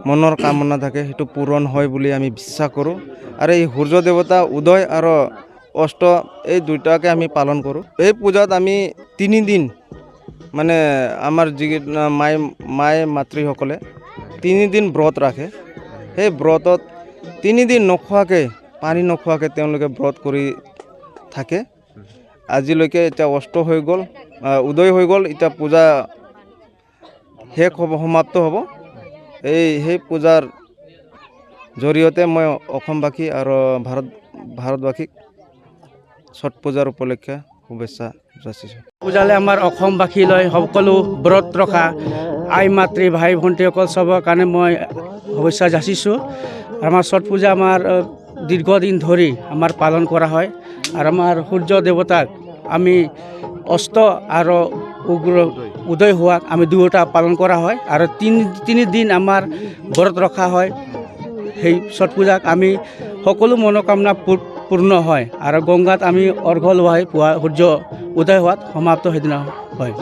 মনৰ কামনা থাকে সেইটো পূৰণ হয় বুলি আমি বিশ্বাস কৰোঁ। আৰু এই সূৰ্য দেৱতা উদয় আৰু অস্ত এই দুইটাকে আমি পালন কৰোঁ। এই পূজাত আমি 3 দিন মানে আমাৰ যি মায়ে মাতৃসকলে 3 দিন ব্ৰত ৰাখে। সেই ব্ৰতত 3 দিন নোখোৱাকৈ পানী নোখোৱাকৈ তেওঁলোকে ব্ৰত কৰি থাকে। আজিলৈকে এতিয়া অস্ত হৈ গ'ল, উদয় হৈ গ'ল, এতিয়া পূজা শেষ হ'ব, সমাপ্ত হ'ব। সেই পূজাৰ জৰিয়তে মই অসমবাসী আৰু ভাৰতবাসীক ছট পূজাৰ উপলক্ষে শুভেচ্ছা যাচিছোঁ। পূজালে আমাৰ অসমবাসীলৈ সকলো ব্ৰত ৰখা আই মাতৃ ভাই ভণ্টিসকল চবৰ কাৰণে মই শুভেচ্ছা যাচিছোঁ। আমাৰ ছট পূজা আমাৰ দীৰ্ঘদিন ধৰি আমাৰ পালন কৰা হয় আৰু আমাৰ সূৰ্য দেৱতাক আমি অস্ত আৰু উদয় হোৱাক আমি দুয়োটা পালন কৰা হয় আৰু তিনি দিন আমাৰ ব্ৰত ৰখা হয়। সেই ছট পূজাক আমি সকলো মনোকামনা পূৰ্ণ হয় আৰু গংগাত আমি অৰ্ঘ্য লোৱা হয়, পুৱা সূৰ্য উদয় হোৱাত সমাপ্ত সেইদিনা হয়।